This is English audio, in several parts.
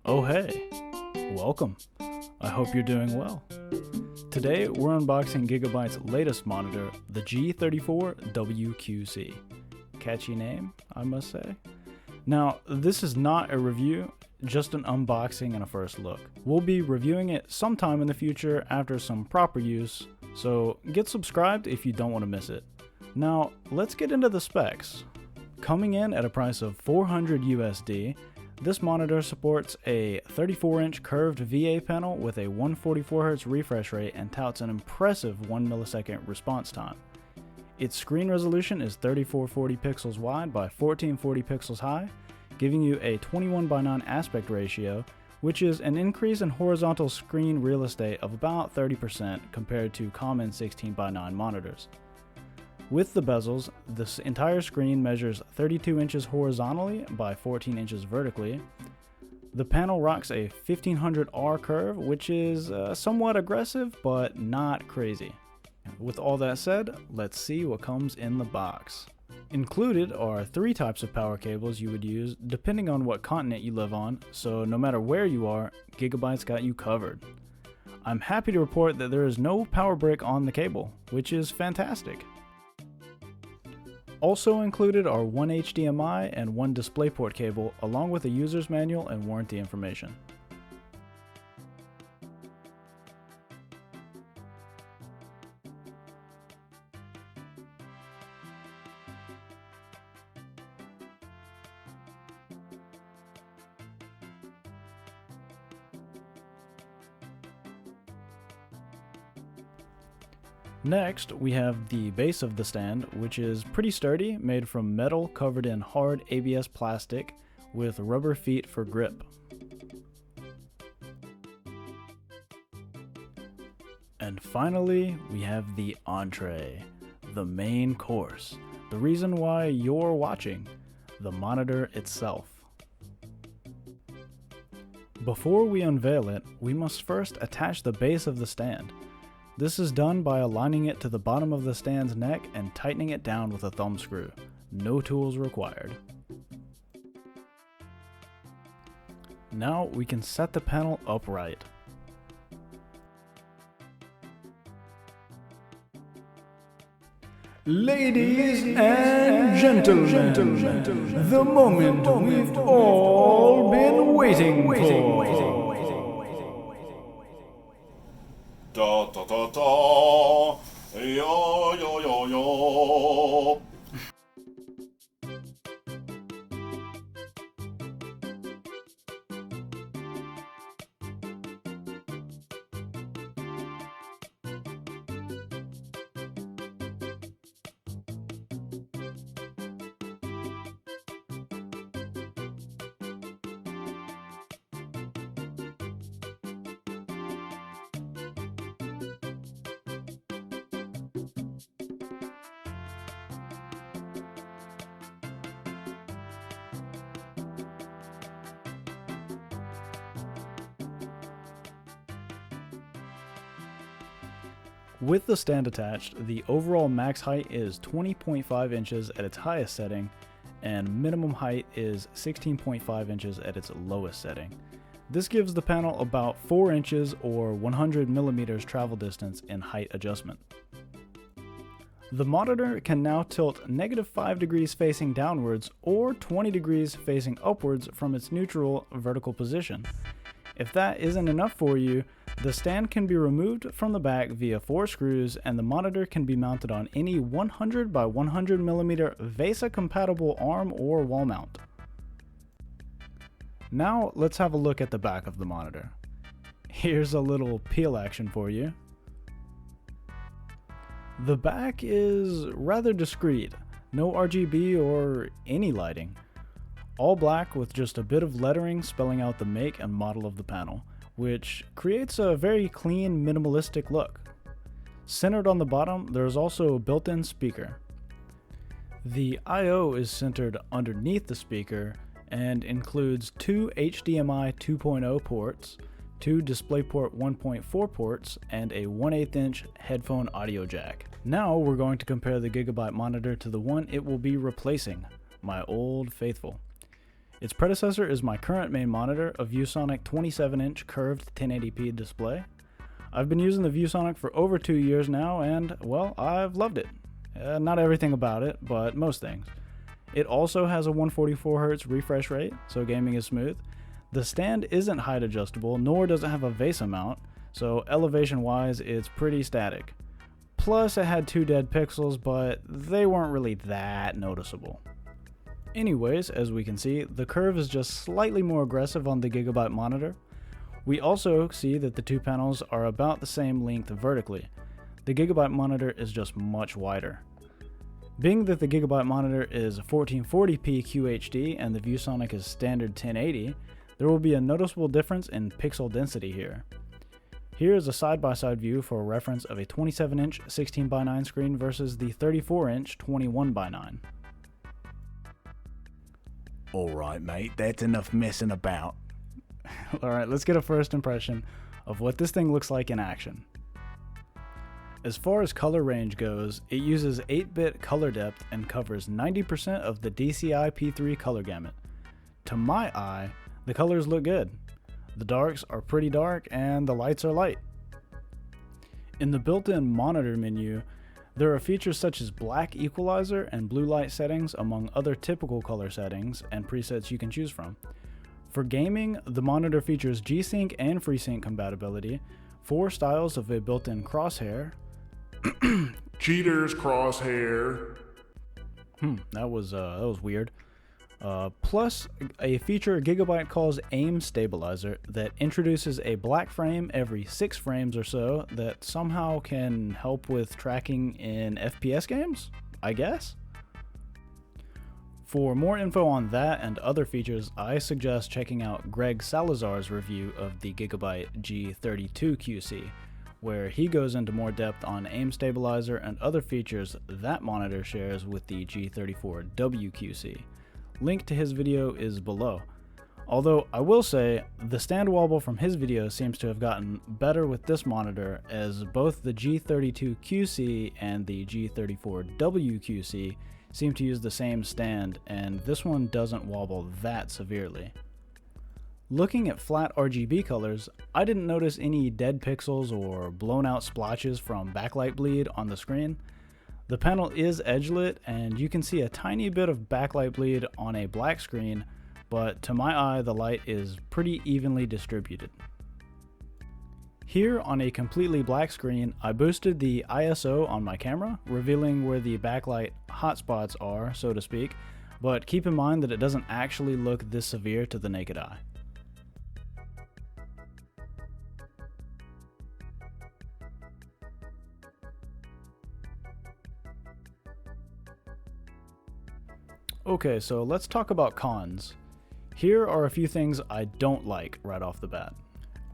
Oh hey, welcome. I hope you're doing well. Today we're unboxing Gigabyte's latest monitor, the G34WQC. Catchy name, I must say. Now, this is not a review, just an unboxing and a first look. We'll be reviewing it sometime in the future after some proper use, so get subscribed if you don't want to miss it. Now, let's get into the specs. Coming in at a price of $400 USD, this monitor supports a 34-inch curved VA panel with a 144Hz refresh rate and touts an impressive 1 millisecond response time. Its screen resolution is 3440 pixels wide by 1440 pixels high, giving you a 21:9 aspect ratio, which is an increase in horizontal screen real estate of about 30% compared to common 16:9 monitors. With the bezels, this entire screen measures 32 inches horizontally by 14 inches vertically. The panel rocks a 1500R curve, which is somewhat aggressive, but not crazy. With all that said, let's see what comes in the box. Included are 3 types of power cables you would use depending on what continent you live on, so no matter where you are, Gigabyte's got you covered. I'm happy to report that there is no power brick on the cable, which is fantastic. Also included are 1 HDMI and 1 DisplayPort cable, along with a user's manual and warranty information. Next, we have the base of the stand, which is pretty sturdy, made from metal covered in hard ABS plastic with rubber feet for grip. And finally, we have the entree, the main course, the reason why you're watching, the monitor itself. Before we unveil it, we must first attach the base of the stand. This is done by aligning it to the bottom of the stand's neck and tightening it down with a thumb screw. No tools required. Now we can set the panel upright. Ladies and gentlemen, the moment we've all been waiting for. Da da da da, yo yo yo yo. With the stand attached, the overall max height is 20.5 inches at its highest setting, and minimum height is 16.5 inches at its lowest setting. This gives the panel about 4 inches or 100 millimeters travel distance in height adjustment. The monitor can now tilt -5 degrees facing downwards or 20 degrees facing upwards from its neutral vertical position. If that isn't enough for you, the stand can be removed from the back via 4 screws, and the monitor can be mounted on any 100 by 100 millimeter VESA compatible arm or wall mount. Now let's have a look at the back of the monitor. Here's a little peel action for you. The back is rather discreet, no RGB or any lighting. All black with just a bit of lettering spelling out the make and model of the panel, which creates a very clean, minimalistic look. Centered on the bottom, there is also a built-in speaker. The I/O is centered underneath the speaker and includes 2 HDMI 2.0 ports, 2 DisplayPort 1.4 ports, and a 1/8 inch headphone audio jack. Now we're going to compare the Gigabyte monitor to the one it will be replacing, my old faithful. Its predecessor is my current main monitor, a Viewsonic 27-inch curved 1080p display. I've been using the Viewsonic for over 2 years now, and, well, I've loved it. Not everything about it, but most things. It also has a 144Hz refresh rate, so gaming is smooth. The stand isn't height adjustable, nor does it have a VESA mount, so elevation-wise, it's pretty static. Plus, it had 2 dead pixels, but they weren't really that noticeable. Anyways, as we can see, the curve is just slightly more aggressive on the Gigabyte monitor. We also see that the 2 panels are about the same length vertically. The Gigabyte monitor is just much wider. Being that the Gigabyte monitor is 1440p QHD and the Viewsonic is standard 1080, there will be a noticeable difference in pixel density here. Here is a side-by-side view for a reference of a 27-inch 16:9 screen versus the 34-inch 21:9. Alright mate, that's enough messing about. Alright, let's get a first impression of what this thing looks like in action. As far as color range goes, it uses 8-bit color depth and covers 90% of the DCI P3 color gamut. To my eye, the colors look good. The darks are pretty dark and the lights are light. In the built-in monitor menu, there are features such as black equalizer and blue light settings among other typical color settings and presets you can choose from. For gaming, the monitor features G-Sync and FreeSync compatibility, 4 styles of a built-in crosshair. Cheaters crosshair. That was weird. Plus a feature Gigabyte calls Aim Stabilizer that introduces a black frame every 6 frames or so that somehow can help with tracking in FPS games, I guess? For more info on that and other features, I suggest checking out Greg Salazar's review of the Gigabyte G32WQC, where he goes into more depth on Aim Stabilizer and other features that monitor shares with the G34WQC. Link to his video is below. Although I will say, the stand wobble from his video seems to have gotten better with this monitor, as both the G32QC and the G34WQC seem to use the same stand, and this one doesn't wobble that severely. Looking at flat RGB colors, I didn't notice any dead pixels or blown out splotches from backlight bleed on the screen. The panel is edge-lit, and you can see a tiny bit of backlight bleed on a black screen, but to my eye the light is pretty evenly distributed. Here on a completely black screen, I boosted the ISO on my camera, revealing where the backlight hotspots are, so to speak, but keep in mind that it doesn't actually look this severe to the naked eye. Okay, so let's talk about cons. Here are a few things I don't like right off the bat.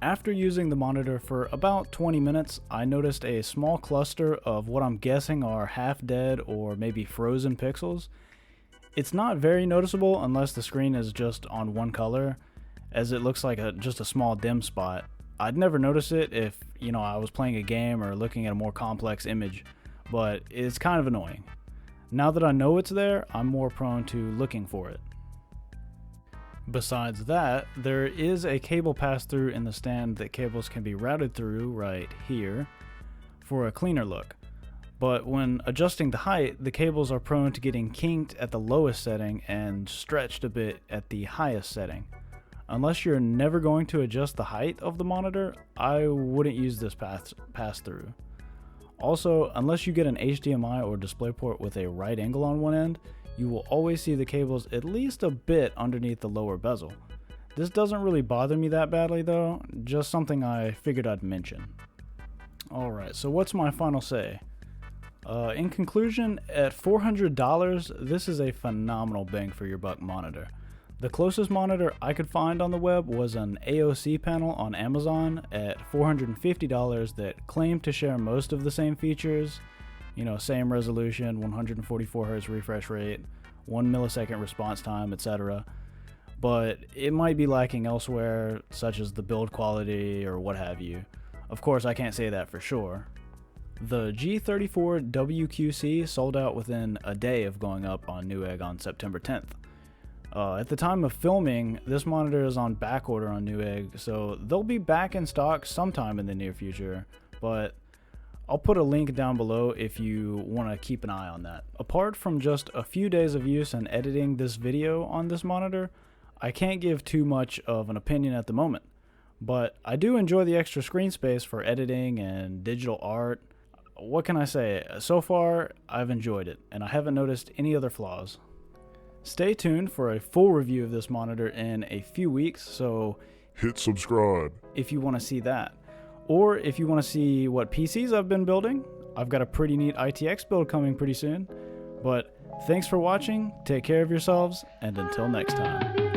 After using the monitor for about 20 minutes, I noticed a small cluster of what I'm guessing are half-dead or maybe frozen pixels. It's not very noticeable unless the screen is just on one color, as it looks like just a small dim spot. I'd never notice it if, I was playing a game or looking at a more complex image, but it's kind of annoying. Now that I know it's there, I'm more prone to looking for it. Besides that, there is a cable pass-through in the stand that cables can be routed through right here for a cleaner look. But when adjusting the height, the cables are prone to getting kinked at the lowest setting and stretched a bit at the highest setting. Unless you're never going to adjust the height of the monitor, I wouldn't use this pass-through. Also, unless you get an HDMI or DisplayPort with a right angle on one end, you will always see the cables at least a bit underneath the lower bezel. This doesn't really bother me that badly though, just something I figured I'd mention. Alright, so what's my final say? In conclusion, at $400, this is a phenomenal bang for your buck monitor. The closest monitor I could find on the web was an AOC panel on Amazon at $450 that claimed to share most of the same features, same resolution, 144Hz refresh rate, 1 millisecond response time, etc. But it might be lacking elsewhere, such as the build quality or what have you. Of course, I can't say that for sure. The G34WQC sold out within a day of going up on Newegg on September 10th. At the time of filming, this monitor is on back order on Newegg, so they'll be back in stock sometime in the near future, but I'll put a link down below if you want to keep an eye on that. Apart from just a few days of use and editing this video on this monitor, I can't give too much of an opinion at the moment, but I do enjoy the extra screen space for editing and digital art. What can I say? So far, I've enjoyed it, and I haven't noticed any other flaws. Stay tuned for a full review of this monitor in a few weeks, so Hit subscribe. if you want to see that. Or if you want to see what PCs I've been building, I've got a pretty neat ITX build coming pretty soon. But thanks for watching, take care of yourselves, and until next time.